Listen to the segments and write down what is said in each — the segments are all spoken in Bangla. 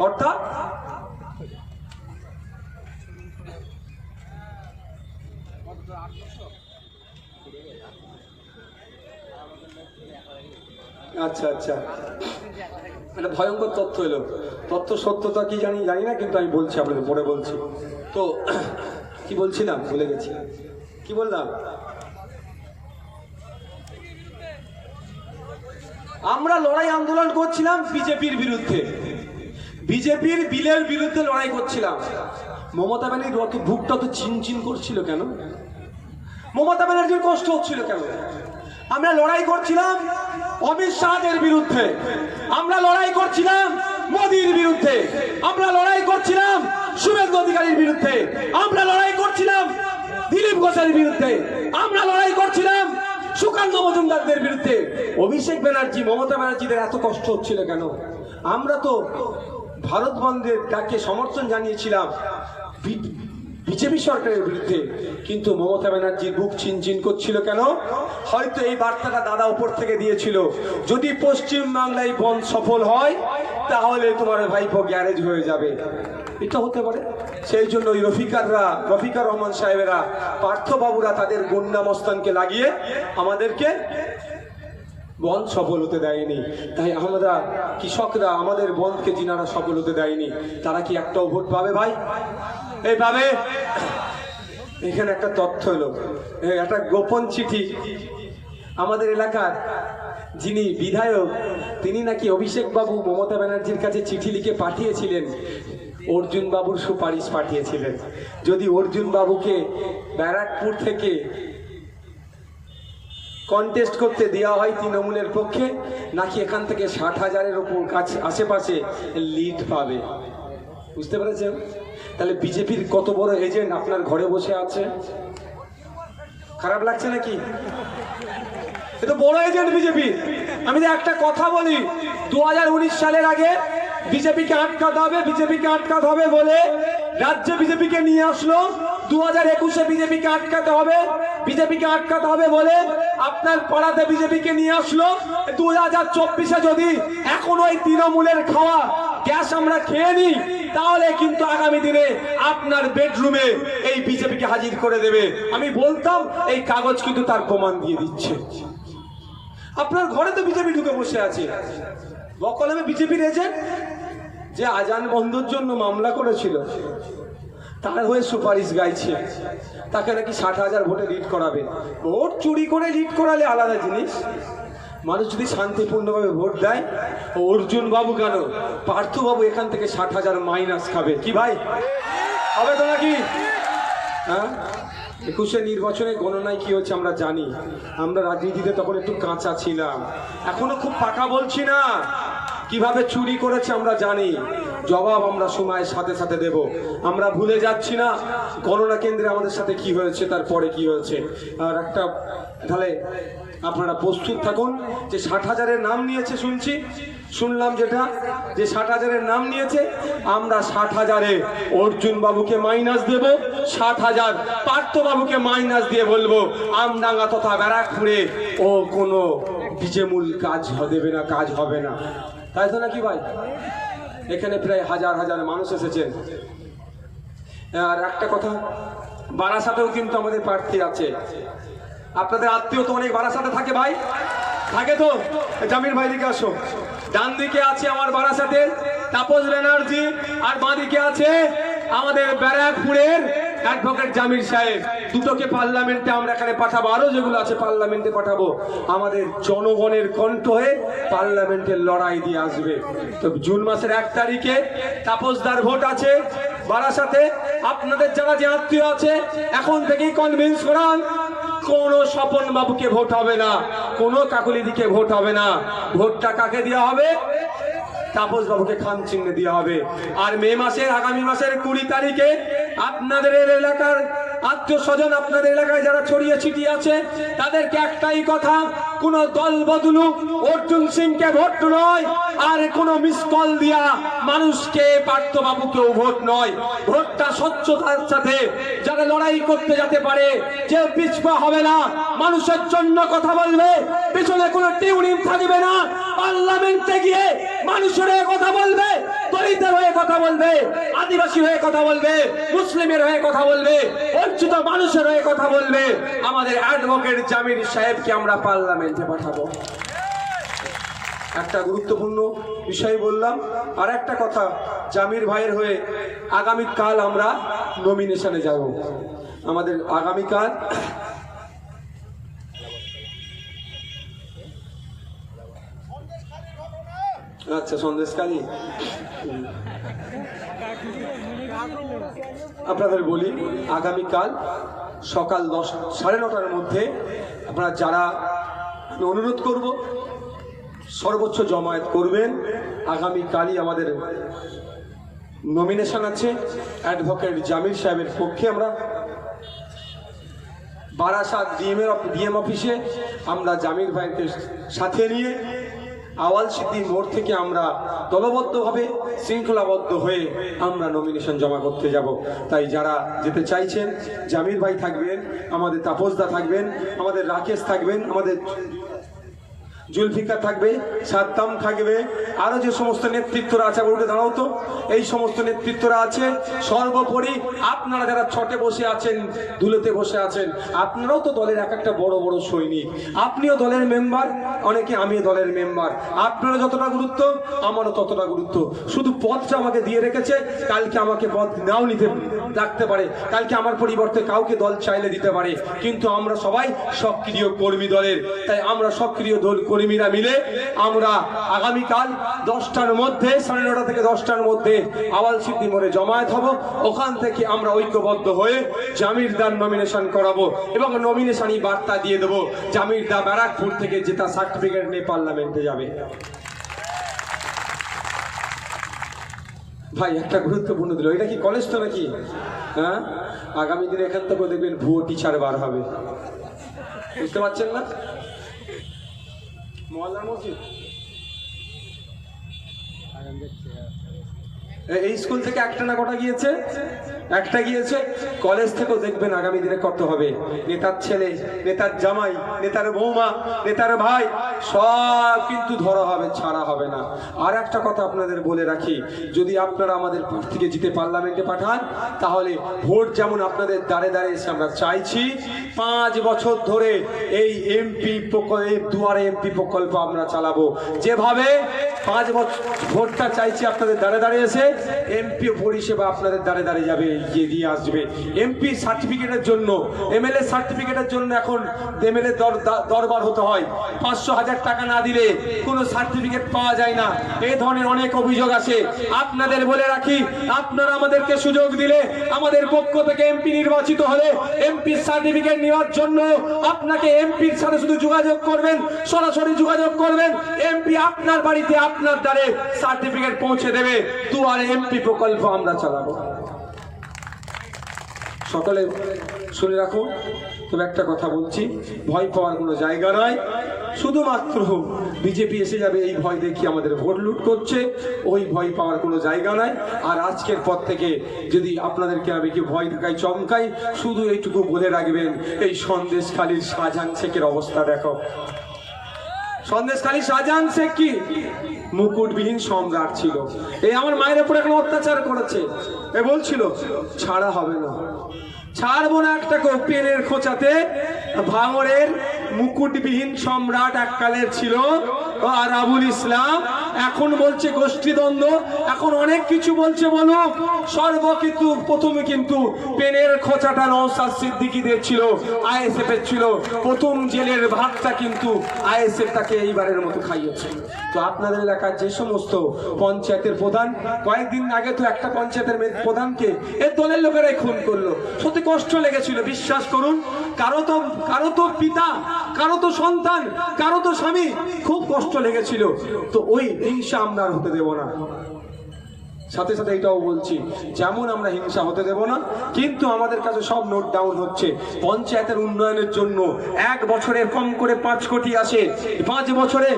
অর্থাৎ আচ্ছা আচ্ছা, একটা ভয়ঙ্কর তথ্য এলো। তথ্য সত্যতা কি জানি না, কিন্তু আমি বলছি আপনাদের, পরে বলছি। তো কি বলছিলাম ভুলে গেছি, কি বললাম? আমরা লড়াই আন্দোলন করছিলাম বিজেপির বিরুদ্ধে, বিজেপির বিলের বিরুদ্ধে লড়াই করছিলাম। মমতা ব্যানার্জির অত বুকটা তো চিনচিন করছিল কেন? মমতা ব্যানার্জির কষ্ট হচ্ছিল কেন? আমরা লড়াই করছিলাম অমিত শাহের বিরুদ্ধে, আমরা লড়াই করছিলাম মোদির বিরুদ্ধে, আমরা লড়াই করছিলাম শুভেন্দু অধিকারীর বিরুদ্ধে, আমরা লড়াই করছিলাম দিলীপ ঘোষের বিরুদ্ধে, আমরা লড়াই করছিলাম সুকান্ত মজুমদারদের বিরুদ্ধে। অভিষেক ব্যানার্জি, মমতা ব্যানার্জিদের এত কষ্ট হচ্ছিল কেন? আমরা তো ভারত বন্ধের ডাকে সমর্থন জানিয়েছিলাম বিজেপি সরকারের বিরুদ্ধে, কিন্তু মমতা ব্যানার্জির বুক চিনচিন করছিল কেন? হয়তো এই বার্তাটা দাদা উপর থেকে দিয়েছিল, যদি পশ্চিম বাংলায় বন্ধ সফল হয় তাহলে তোমার ভাইপো গ্যারেজ হয়ে যাবে, এটা হতে পারে। সেই জন্য ওই রফিকা রহমান সাহেবেরা, পার্থবাবুরা তাদের গুন্ডা মস্তানকে লাগিয়ে আমাদেরকে বন্ধ সফল হতে দেয়নি। তাই আমরা কৃষকরা আমাদের বন্ধকে যিনারা সফল হতে দেয়নি, তারা কি একটাও ভোট পাবে ভাই? এই পাবে? এখানে একটা তথ্য এলো, একটা গোপন চিঠি। আমাদের এলাকার যিনি বিধায়ক, তিনি নাকি অভিষেক বাবু মমতা ব্যানার্জির কাছে চিঠি লিখে পাঠিয়েছিলেন, অর্জুন বাবুর সুপারিশ পাঠিয়েছিলেন। যদি অর্জুন বাবুকে ব্যারাকপুর থেকে কন্টেস্ট করতে দেওয়া হয় তৃণমূলের পক্ষে, নাকি এখান থেকে 60,000-এর ওপর কাছে আশেপাশে লিড পাবে। বুঝতে পেরেছেন? তাহলে বিজেপির কত বড় এজেন্ট আপনার ঘরে বসে আছে। খারাপ লাগছে নাকি? এটা বড় এজেন্ট বিজেপি। আমি তো একটা কথা বলি, 2019 সালের আগে বিজেপিকে আটকাতে হবে, বিজেপিকে আটকাতে হবে বলে রাজ্যে বিজেপিকে নিয়ে আসলো। 2021-এ বিজেপিকে আটকাতে হবে, বিজেপিকে আটকাতে হবে বলে আপনার পাড়াতে বিজেপিকে নিয়ে আসলো। 2024-এ যদি এখন ওই তৃণমূলের খাওয়া গ্যাস আমরা খেয়ে নিই, তাহলে কিন্তু আগামী দিনে আপনার বেডরুমে এই বিজেপিকে হাজির করে দেবে। আমি বলতাম, এই কাগজ কিন্তু তার প্রমাণ দিয়ে দিচ্ছে। আপনার ঘরে তো বিজেপি ঢুকে বসে আছে, বকলমে বিজেপির এজেন্ট, যে আজান বন্ধের জন্য মামলা করেছিল তার হয়ে সুপারিশ গাইছে, তাকে নাকি 60,000 ভোটে লিড করাবে। ভোট চুরি করে লিড করালে আলাদা জিনিস, মানুষ যদি শান্তিপূর্ণভাবে ভোট দেয়। অর্জুন বাবু কেন, পার্থ বাবু এখান থেকে 60,000 মাইনাস খাবে কি ভাই? হবে তো নাকি? হ্যাঁ, 21-এ নির্বাচনে গণনায় কি হচ্ছে আমরা জানি। আমরা রাজনীতিতে তখন একটু কাঁচা ছিলাম, এখনো খুব পাকা বলছি না। কিভাবে চুরি করেছে আমরা জানি, জবাব আমরা সময়ের সাথে সাথে দেব। আমরা ভুলে যাচ্ছি না গণনা কেন্দ্রে আমাদের সাথে কি হয়েছে, তারপরে কি হয়েছে। আর একটা, তাহলে আপনারা প্রস্তুত থাকুন যে 60,000-এর নাম নিয়েছে, শুনলাম যেটা, যে 60,000-এর নাম নিয়েছে। আমরা 60,000-এ অর্জুন বাবুকে মাইনাস দেব, 60,000 পার্থ বাবুকে মাইনাস দিয়ে বলবো আমডাঙ্গা তথা ব্যারাকপুরে ও কোনো বিজেমূল কাজ দেবে না, কাজ হবে না। তাই তো নাকি ভাই? এখানে প্রায় হাজার হাজার মানুষ এসেছেন। আর একটা কথা, বারাসাতেও কিন্তু আমাদের প্রার্থী আছে। আপনাদের আত্মীয় তো অনেক বারাসাতে থাকে ভাই, থাকে তো? জামির ভাই দিকে আসো। ডান দিকে আছে আমার বারাসাতে তাপস ব্যানার্জি, আর বাঁ দিকে আছে আমাদের ব্যারাকপুরের অ্যাডভোকেট জামির সাহেব। দুটোকে পার্লামেন্টে আমরা এখানে পাঠাবো, আরো যেগুলো আছে পার্লামেন্টে পাঠাবো। আমাদের জনগণের কণ্ঠ হয়ে পার্লামেন্টের লড়াই দিয়ে আসবে। তো জুন মাসের 1 তারিখে তাপসদার ভোট আছে বারাসাতে। আপনাদের যারা যে আত্মীয় আছে এখন থেকেই কনভিন্স করান, কোনো স্বপন বাবুকে ভোট হবে না, কোনো কাকুলিদিকে ভোট হবে না। ভোটটা কাকে দেওয়া হবে? তাপস বাবুকে খান চিহ্নে দেওয়া হবে। আর মে মাসের, আগামী মাসের 20 তারিখে আপনাদের এলাকার আত্মীয় স্বজন, আপনাদের এলাকায় যারা ছড়িয়ে ছিটিয়ে আছে, তাদেরকে একটাই কথা, কোন দল বদলু অর্জুন সিংকে ভোট নয়, আর কোন মিস কল দিয়া মানুষকে পার্থ বাবুকেও ভোট নয়। ভোটটা স্বচ্ছতার সাথে যারা লড়াই করতে যেতে পারে, যে পিছপা হবে না, মানুষের জন্য কথা বলবে, পিছনে কোনো টিউনিং থাকবে না, পার্লামেন্টে গিয়ে মানুষের কথা বলবে, দলিতের হয়ে কথা বলবে, আদিবাসী হয়ে কথা বলবে, মুসলিমের হয়ে কথা বলবে, বঞ্চিত মানুষের হয়ে কথা বলবে। আমাদের অ্যাডভোকেট জামির সাহেবকে আমরা পার্লামেন্টে পাঠাবো। একটা গুরুত্বপূর্ণ বিষয় বললাম। আর একটা কথা, জামির ভাইয়ের হয়ে আগামীকাল আমরা নমিনেশনে যাব। আমাদের আগামীকাল আচ্ছা সন্দেশকালী, আপনাদের বলি আগামীকাল সকাল 9:30টার মধ্যে আপনারা যারা, অনুরোধ করব সর্বোচ্চ জমায়েত করবেন। আগামীকালই আমাদের নমিনেশন আছে অ্যাডভোকেট জামির সাহেবের পক্ষে। আমরা বারাসাত ডিএম অফিসে আমরা জামির ভাইকে সাথে নিয়ে আওয়াল সিদ্ধি মোড় থেকে আমরা দলবদ্ধভাবে শৃঙ্খলাবদ্ধ হয়ে আমরা নমিনেশন জমা করতে যাব। তাই যারা যেতে চাইছেন, জামির ভাই থাকবেন, আমাদের তাপসদা থাকবেন, আমাদের রাকেশ থাকবেন, আমাদের জুলফিকার থাকবে, সাদ্দাম থাকবে, আরো যে সমস্ত নেতৃত্বরা আছে, উঠে দাঁড়াও তো, এই সমস্ত নেতৃত্বরা আছে। সর্বোপরি আপনারা যারা ছটে বসে আছেন, ধুলোতে বসে আছেন, আপনারাও তো দলের এক একটা বড় বড় সৈনিক, আপনিও দলের মেম্বার, অনেকে আমিও দলের মেম্বার। আপনারা যতটা গুরুত্ব, আমারও ততটা গুরুত্ব। শুধু পদটা আমাকে দিয়ে রেখেছে, কালকে আমাকে পদ নাও নিতে রাখতে পারে, কালকে আমার পরিবর্তে কাউকে দল চাইলে দিতে পারে, কিন্তু আমরা সবাই সক্রিয় কর্মী দলের। তাই আমরা সক্রিয় দল কর্মীরা মিলে আমরা আগামীকাল 10টার মধ্যে, 9:30 থেকে 10টার মধ্যে আওয়াল সিদ্ধি মোড়ে জমায়েত হব। ওখান থেকে আমরা ঐক্যবদ্ধ হয়ে জামিরদার নমিনেশন করাবো এবং নমিনেশনই বার্তা দিয়ে দেবো। জামিরদা ব্যারাকপুর থেকে জেতা সার্টিফিকেট নিয়ে পার্লামেন্টে যাবে। ভাই একটা গুরুত্বপূর্ণ দিল, এটা কি কলেজ তো নাকি? হ্যাঁ, আগামী দিনে এখান থেকে দেখবেন ভুয়ো টিচার বার হবে, বুঝতে পারছেন না? মহল্লার মসজিদ এই স্কুল থেকে একটা না কটা গিয়েছে, একটা গিয়েছে। কলেজ থেকেও দেখবেন আগামী দিনে কত হবে। নেতার ছেলে, নেতার জামাই, নেতার বৌমা, নেতার ভাই সব কিন্তু ধরা হবে, ছাড়া হবে না। আর একটা কথা আপনাদের বলে রাখি, যদি আপনারা আমাদের প্রার্থীকে জিতে পার্লামেন্টে পাঠান, তাহলে ভোট যেমন আপনাদের দাঁড়ে দাঁড়ে এসে আমরা চাইছি, 5 বছর ধরে এই দুয়ারে এমপি প্রকল্প আমরা চালাবো। যেভাবে 5 বছর ভোটটা চাইছি আপনাদের দাঁড়ে দাঁড়িয়ে এসে, এমপি পরিষেবা আপনাদের দাঁড়ে দাঁড়িয়ে যাবে, এগিয়ে দিয়ে আসবে। এমপি সার্টিফিকেটের জন্য, এমএলএ সার্টিফিকেটের জন্য এখন এমএলএ দরবার হতে হয়, 500,000 টাকা না দিলে কোনো সার্টিফিকেট পাওয়া যায় না। এই ধরনের অনেক অভিযোগ আছে। আপনাদের বলে রাখি, আপনারা আমাদেরকে সুযোগ দিলে, আমাদের পক্ষ থেকে এমপি নির্বাচিত হলে, এমপি সার্টিফিকেট নেওয়ার জন্য আপনাকে এমপির সাথে শুধু যোগাযোগ করবেন, সরাসরি যোগাযোগ করবেন। এমপি আপনার বাড়িতে, আপনার দ্বারে সার্টিফিকেট পৌঁছে দেবে। দুয়ারে এমপি প্রকল্প আমরা চালাবো। সকলে শুনে রাখো। তবে একটা কথা বলছি, ভয় পাওয়ার কোনো জায়গা নয়। শুধুমাত্র বিজেপি এসে যাবে এই ভয় দেখিয়ে আমাদের ভোট লুট করছে, ওই ভয় পাওয়ার কোনো জায়গা নাই। আর আজকের পর থেকে যদি আপনাদেরকে আমি কি ভয় দেখাই, চমকাই, শুধু এইটুকু বলে রাখবেন, এই সন্দেশখালীর শাহজাহান শেখের অবস্থা দেখো। সন্দেশখালী শাহজাহান শেখ কি মুকুটবিহীন সম্রাট ছিল। এই আমার মায়ের উপর এখন অত্যাচার করেছে, এ বলছিল ছাড়া হবে না, ছাড়বো না একটা পেনের খোঁচাতে। ভাঙড়ের মুকুটবিহীন সম্রাট এককালের ছিল আরাবুল ইসলাম, এখন বলছে গোষ্ঠীদ্বন্দ্ব, এখন অনেক কিছু বলছে বলুক। সর্বকিছু প্রথমে কিন্তু পেনের খোঁচাটা নওশাদ সিদ্দিকীদের ছিল, আইএসএফ এর ছিল। প্রথম জেলের ভাতটা কিন্তু আইএসএফ তাকে এইবারের মতো খাইয়েছে। তো আপনাদের এলাকার যে সমস্ত পঞ্চায়েতের প্রধান, কয়েকদিন আগে তো একটা পঞ্চায়েতের প্রধানকে এর দলের লোকেরাই খুন করলো, সত্যি কষ্ট লেগেছিল। বিশ্বাস করুন, কারো তো পিতা, কারো তো সন্তান, কারো তো স্বামী, খুব কষ্ট লেগেছিল। তো ওই হিংসা আমরা আর হতে দেব না। সাথে সাথে এটাও বলছি, যেমন আমরা হিংসা হতে দেব না, কিন্তু আমাদের কাছে সব নোট ডাউন হচ্ছে। পঞ্চায়েতের উন্নয়নের জন্য 1 বছরে কম করে 5 কোটি আসে, 5 বছরে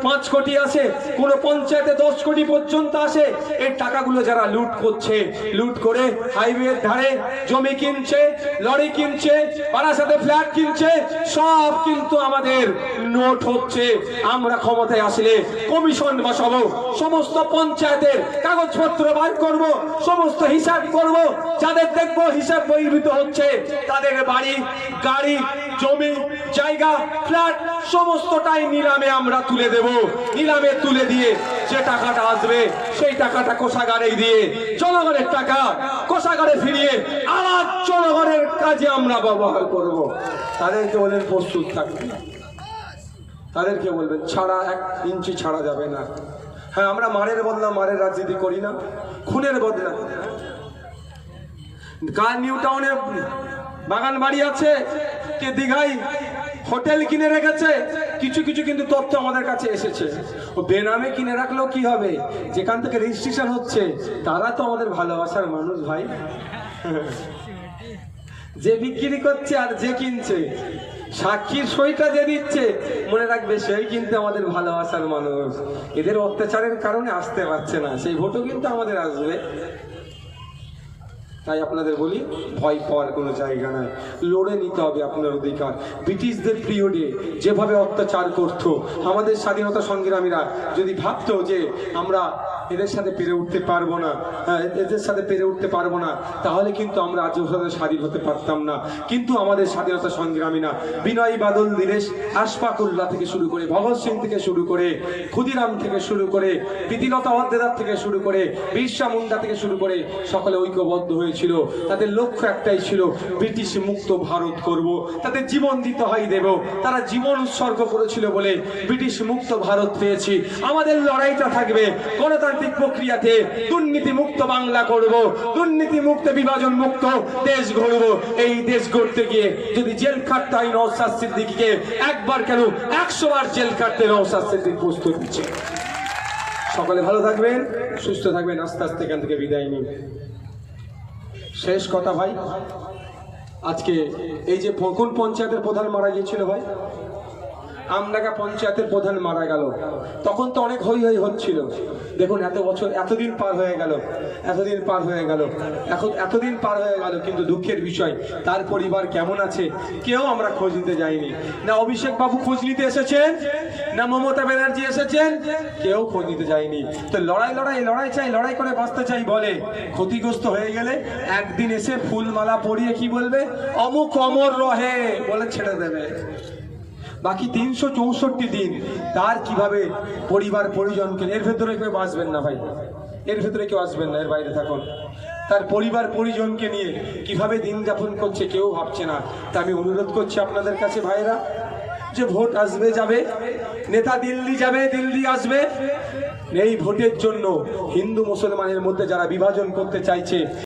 5 কোটি আসে, কোনো পঞ্চায়েতে 10 কোটি পর্যন্ত আসে। এই টাকাগুলো যারা লুট করছে, লুট করে হাইওয়ের ধারে জমি কিনছে, লরি কিনছে, বারাসাতে ফ্ল্যাট কিনছে, সব কিন্তু আমাদের নোট হচ্ছে। আমরা ক্ষমতায় আসলে কমিশন বসাবো, সমস্ত পঞ্চায়েতের কাগজপত্র বার করব, সমস্ত হিসাব করব। যাদের দেখবো হিসাব বহির্ভূত হচ্ছে তাদের বাড়ি, গাড়ি, জমি, জায়গা, ফ্ল্যাট সমস্তটাই নিলামে আমরা তুলে দেব। নিলামে তুলে দিয়ে যে টাকাটা আসবে সেই টাকাটা কোষাগারে দিয়ে জনগণের টাকা কোষাগারে ফিরিয়ে আবার জনগণের কাজে আমরা ব্যবহার করব। তাদেরকে বলেন প্রস্তুত থাকবে, তাদেরকে বলবেন ছাড়া 1 ইঞ্চি ছাড়া যাবে না। হ্যাঁ, আমরা মারের বদলা মারের রাজনীতি করি না, খুনের বদলা। কার নিউ টাউনে বাগান বাড়ি আছে, কে দীঘায় হোটেল কিনে রেখেছে, কিছু কিছু কিন্তু তথ্য আমাদের কাছে এসেছে। ও বেনামে কিনে রাখলেও কি হবে, যেখান থেকে রেজিস্ট্রেশন হচ্ছে তারা তো আমাদের ভালোবাসার মানুষ ভাই। যে বিক্রি করছে আর যে কিনছে, সাক্ষীর সইটা যে দিচ্ছে, মনে রাখবে সেই কিন্তু আমাদের ভালোবাসার মানুষ। এদের অত্যাচারের কারণে আসতে পারছে না, সেই ভোটও কিন্তু আমাদের আসবে। তাই আপনাদের বলি, ভয় পাওয়ার কোনো জায়গা নাই, লড়ে নিতে হবে আপনার অধিকার। ব্রিটিশদের পিরিয়ডে যেভাবে অত্যাচার করতো আমাদের স্বাধীনতা সংগ্রামীরা, যদি ভাবতো যে আমরা এদের সাথে পেরে উঠতে পারবো না, এদের সাথে পেরে উঠতে পারবো না, তাহলে কিন্তু আমরা আজ স্বাধীন হতে পারতাম না। কিন্তু আমাদের স্বাধীনতা সংগ্রামীরা বিনয় বাদল দীনেশ, আশফাকুল্লাহ থেকে শুরু করে, ভগৎ সিং থেকে শুরু করে, ক্ষুদিরাম থেকে শুরু করে, প্রীতিলতা ওয়াদ্দেদার থেকে শুরু করে, বিরসা মুন্ডা থেকে শুরু করে সকলে ঐক্যবদ্ধ হয়েছিল। তাদের লক্ষ্য একটাই ছিল, ব্রিটিশ মুক্ত ভারত করব, তাদের জীবন দিতে হয় দেব। তারা জীবন উৎসর্গ করেছিল বলে ব্রিটিশ মুক্ত ভারত পেয়েছি। আমাদের লড়াইটা থাকবে গণতান্ত্রিক প্রক্রিয়াতে, দুর্নীতি মুক্ত বাংলা করব, দুর্নীতি মুক্ত বিভাজন মুক্ত দেশ গড়ব। এই দেশ গড়তে গিয়ে যদি জেল খাটতে হয় নওশাদ সিদ্দিকীকে, একবার কেন 100 বার জেল কাটতে নওশাদ সিদ্দিকী প্রস্তুত হচ্ছে। সকলে ভালো থাকবেন, সুস্থ থাকবেন। আস্তে আস্তে এখান থেকে বিদায় নিন। শেষ কথা ভাই, আজকে এই যে কোন পঞ্চায়েতের প্রধান মারা গিয়েছিল ভাই, আমডাঙ্গা পঞ্চায়েতের প্রধান মারা গেল, তখন তো অনেক হই হই হচ্ছিল। দেখুন এত বছর, এতদিন পার হয়ে গেল, এতদিন পার হয়ে গেল, এখন এতদিন পার হয়ে গেল, কিন্তু দুঃখের বিষয় তার পরিবার কেমন আছে কেউ আমরা খোঁজ নিতে যাইনি। না অভিষেক বাবু খোঁজ নিতে এসেছেন, না মমতা ব্যানার্জি এসেছেন, কেউ খোঁজ নিতে যায়নি। তো লড়াই লড়াই লড়াই চাই, লড়াই করে বাঁচতে চাই বলে ক্ষতিগ্রস্ত হয়ে গেলে একদিন এসে ফুলমালা পরিয়ে কি বলবে, অমুক অমর রহে বলে ছেড়ে দেবে। বাকি 364 দিন তার কিভাবে পরিবার পরিজনকে, এর ভেতরে কেউ আসবেন না ভাই, এর ভেতরে কেউ আসবেন না, এর বাইরে থাকুন। তার পরিবার পরিজনকে নিয়ে কিভাবে দিন যাপন করছে কেউ ভাবছে না। তা আমি অনুরোধ করছি আপনাদের কাছে ভাইরা, যে ভোট আসবে যাবে, নেতা দিল্লি যাবে দিল্লি আসবে, এই ভোটের জন্য হিন্দু মুসলমানের মধ্যে যারা বিভাজন করতে চাইছে